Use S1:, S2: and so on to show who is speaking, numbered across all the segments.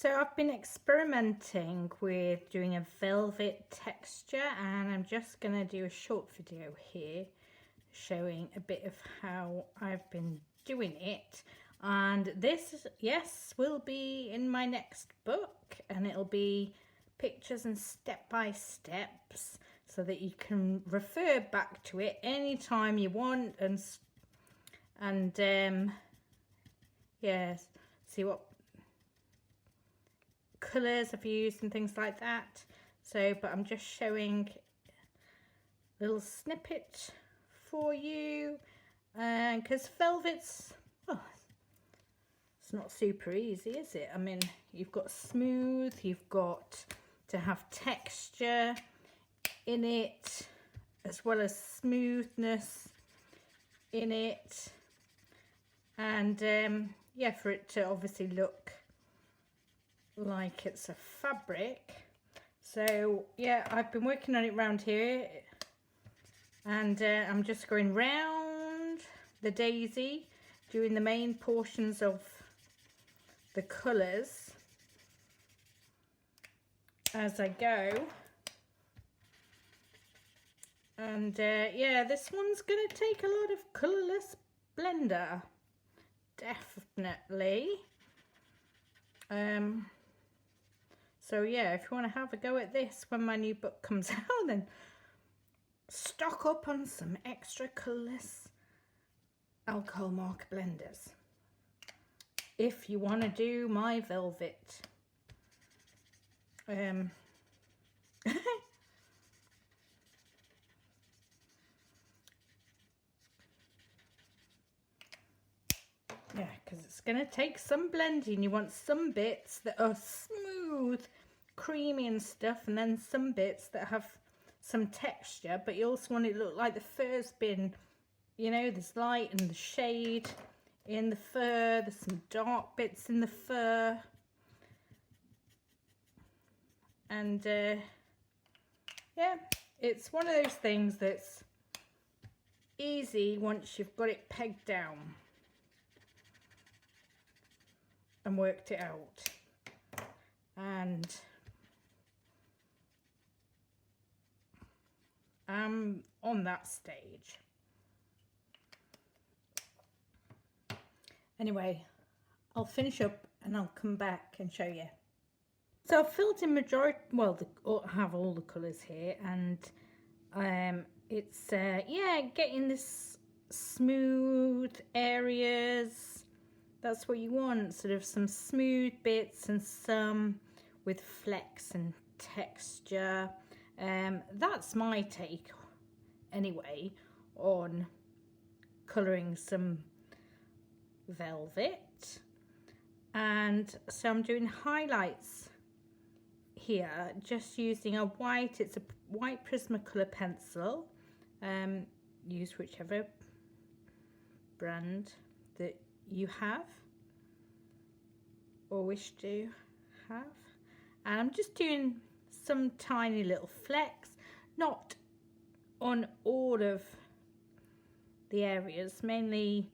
S1: So I've been experimenting with doing a velvet texture, and I'm just going to do a short video here showing a bit of how I've been doing it. And this, yes, will be in my next book, and it'll be pictures and step-by-steps so that you can refer back to it anytime you want and yes, see what colours I've used and things like that. So, but I'm just showing a little snippet for you, and because velvet's, oh, it's not super easy, is it? I mean, you've got smooth, you've got to have texture in it as well as smoothness in it, and yeah, for it to obviously look like it's a fabric. So yeah, I've been working on it around here, and I'm just going round the daisy, doing the main portions of the colours as I go. And yeah, this one's going to take a lot of colourless blender, definitely. So yeah, if you want to have a go at this when my new book comes out, then stock up on some extra colourless alcohol marker blenders if you want to do my velvet. Yeah, because it's going to take some blending. You want some bits that are smooth, creamy and stuff, and then some bits that have some texture, but you also want it to look like the fur's been, you know, there's light and the shade in the fur, there's some dark bits in the fur, and yeah, it's one of those things that's easy once you've got it pegged down and worked it out. And I'm on that stage. Anyway, I'll finish up and I'll come back and show you. So I've filled in majority, well, I have all the colours here, and it's yeah, getting this smooth areas. That's what you want, sort of some smooth bits and some with flecks and texture. That's my take anyway on colouring some velvet. And so I'm doing highlights here, just using a white, it's a white Prismacolor pencil. Use whichever brand that you have or wish to have. And I'm just doing some tiny little flecks, not on all of the areas, mainly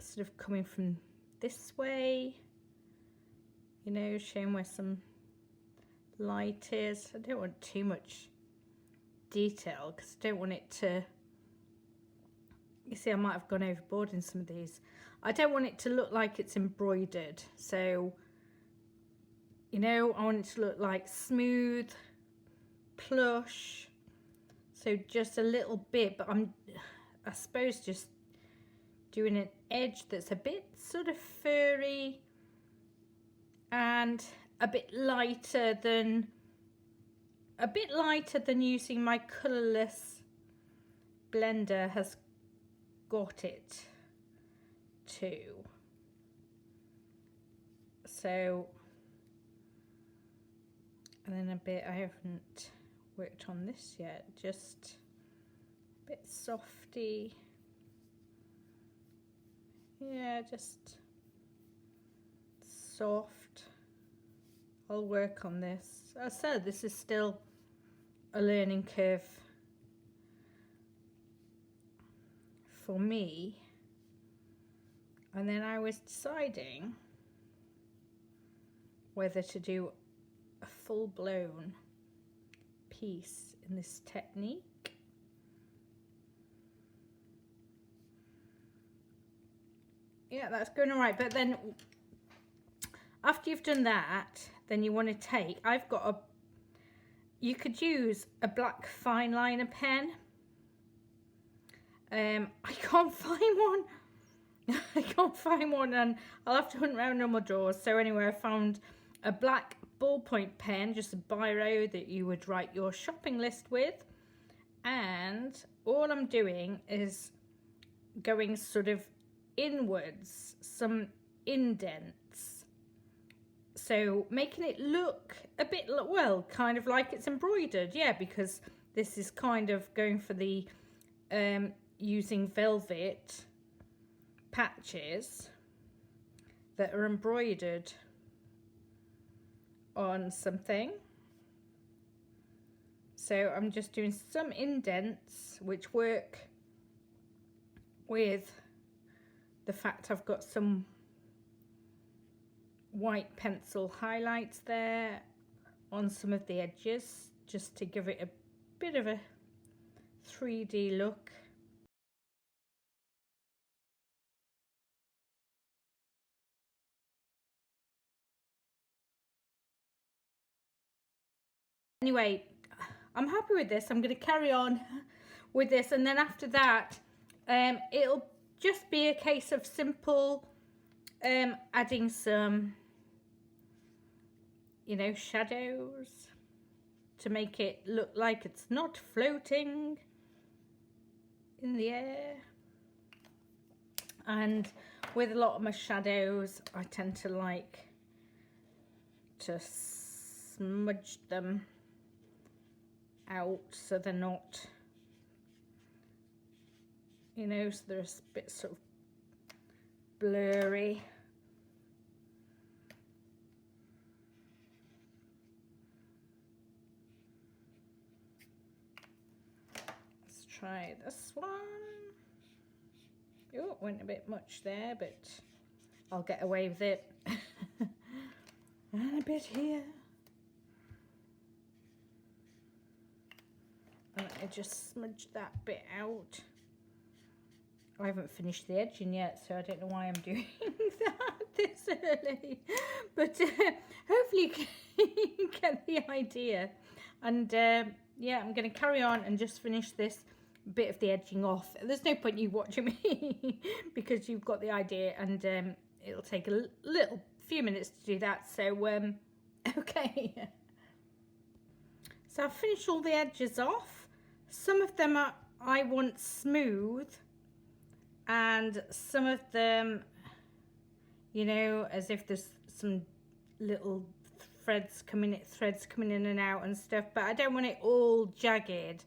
S1: sort of coming from this way, you know, showing where some light is. I don't want too much detail because I don't want it to, you see, I might have gone overboard in some of these. I don't want it to look like it's embroidered, so you know, I want it to look like smooth, plush, so just a little bit, but I suppose just doing an edge that's a bit sort of furry and a bit lighter than using my colourless blender has got it to. So, and then a bit, I haven't worked on this yet, just a bit softy. Yeah, just soft. I'll work on this. As I said, this is still a learning curve for me. And then I was deciding whether to do a full-blown piece in this technique. Yeah, that's going all right. But then after you've done that, then you want to take, you could use a black fine liner pen. I can't find one. I can't find one, and I'll have to hunt around on my drawers. So anyway, I found a black ballpoint pen, just a biro that you would write your shopping list with. And all I'm doing is going sort of inwards, some indents. So making it look a bit, well, kind of like it's embroidered. Yeah, because this is kind of going for the using velvet patches that are embroidered on something. So I'm just doing some indents which work with the fact I've got some white pencil highlights there on some of the edges, just to give it a bit of a 3D look. Anyway, I'm happy with this. I'm going to carry on with this, and then after that it'll just be a case of simple adding some, you know, shadows to make it look like it's not floating in the air. And with a lot of my shadows, I tend to like to smudge them out so they're not, you know, so they're a bit sort of blurry. Let's try this one. Oh, went a bit much there, but I'll get away with it. And a bit here. And I just smudge that bit out. I haven't finished the edging yet, so I don't know why I'm doing that this early. But hopefully you get the idea. And yeah, I'm going to carry on and just finish this bit of the edging off. There's no point you watching me because you've got the idea, and it'll take a few minutes to do that. So okay. So I've finished all the edges off. Some of them I want smooth, and some of them, you know, as if there's some little threads coming in and out and stuff, but I don't want it all jagged.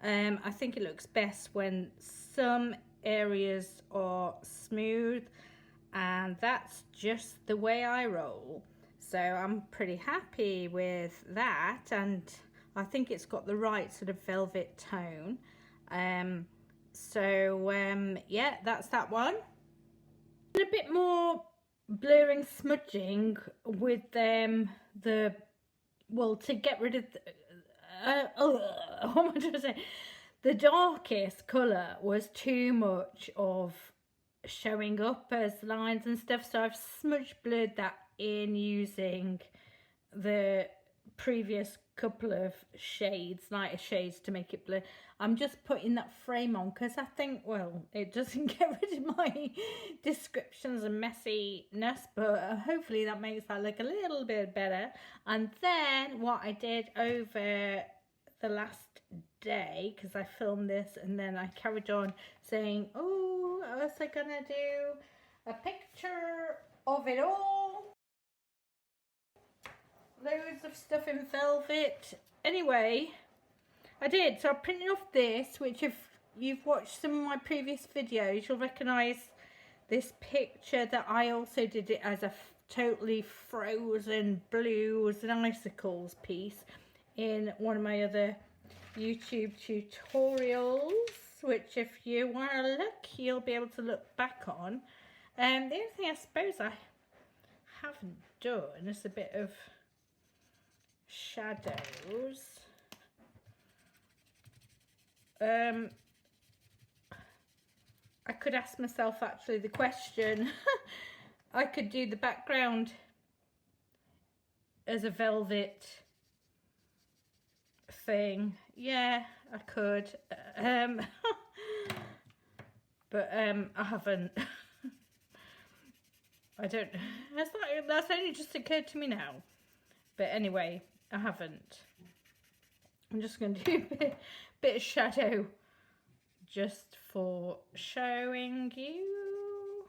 S1: I think it looks best when some areas are smooth, and that's just the way I roll. So I'm pretty happy with that, and I think it's got the right sort of velvet tone. Yeah, that's that one. And a bit more blurring smudging with to get rid of what am I trying to say? The darkest colour was too much of showing up as lines and stuff, so I've smudge blurred that in using the previous couple of shades, lighter shades, to make it blur. I'm just putting that frame on because I think, well, it doesn't get rid of my descriptions and messiness, but hopefully that makes that look a little bit better. And then what I did over the last day, because I filmed this and then I carried on saying, oh, was I gonna do a picture of it all? Loads of stuff in velvet. Anyway, I did. So I printed off this, which if you've watched some of my previous videos, you'll recognise this picture that I also did it as a totally frozen blues and icicles piece in one of my other YouTube tutorials, which if you want to look, you'll be able to look back on. The only thing I suppose I haven't done is a bit of shadows. I could ask myself actually the question. I could do the background as a velvet thing. Yeah, I could. But I haven't. I don't. That's only just occurred to me now. But anyway, I haven't. I'm just going to do a bit of shadow just for showing you.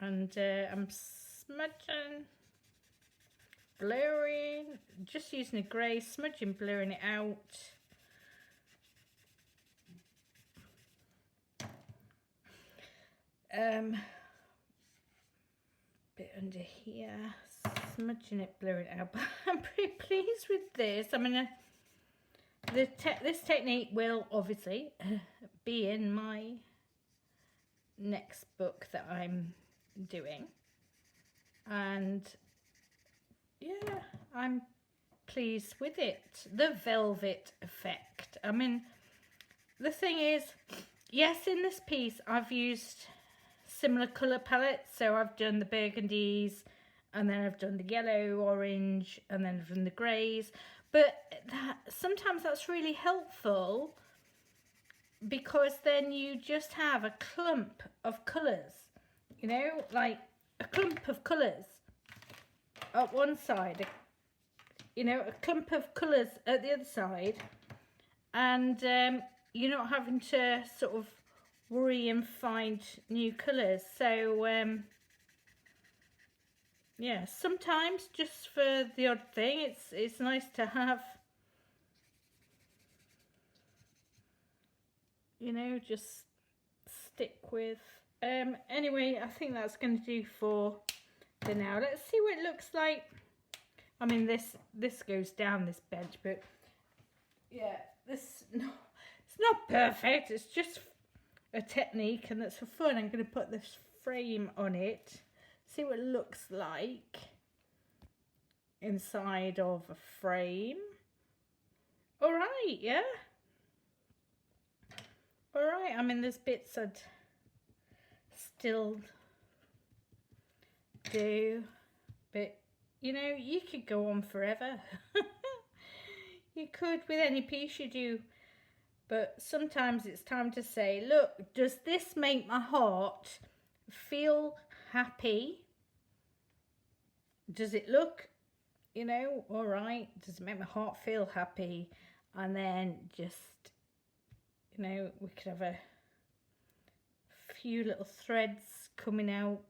S1: And I'm smudging, blurring, just using a grey, smudging, blurring it out. Bit under here, smudging it, blurring it out. But I'm pretty pleased with this. I mean, this technique will obviously be in my next book that I'm doing, and yeah, I'm pleased with it. The velvet effect. I mean, the thing is, yes, in this piece I've used similar colour palettes, so I've done the burgundies, and then I've done the yellow, orange, and then I've done the greys, but sometimes that's really helpful, because then you just have a clump of colours, you know, like a clump of colours at one side, you know, a clump of colours at the other side, and you're not having to sort of worry and find new colours. So yeah, sometimes just for the odd thing, it's nice to have, you know, just stick with. Anyway, I think that's going to do for the now. Let's see what it looks like. I mean, this goes down this bench, but yeah, it's not perfect. It's just a technique, and that's for fun. I'm going to put this frame on it, see what it looks like inside of a frame. All right, yeah. All right, I mean, there's bits I'd still do, but you know, you could go on forever. You could with any piece you do, but sometimes it's time to say, look, does this make my heart feel happy? Does it look, you know, all right? Does it make my heart feel happy? And then just, you know, we could have a few little threads coming out.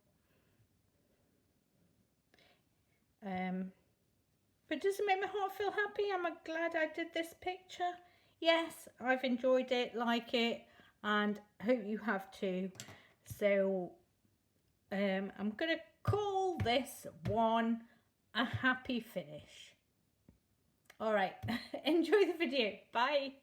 S1: But does it make my heart feel happy? Am I glad I did this picture? Yes, I've enjoyed it, like it, and hope you have too. So I'm going to call this one a happy finish. All right, enjoy the video. Bye.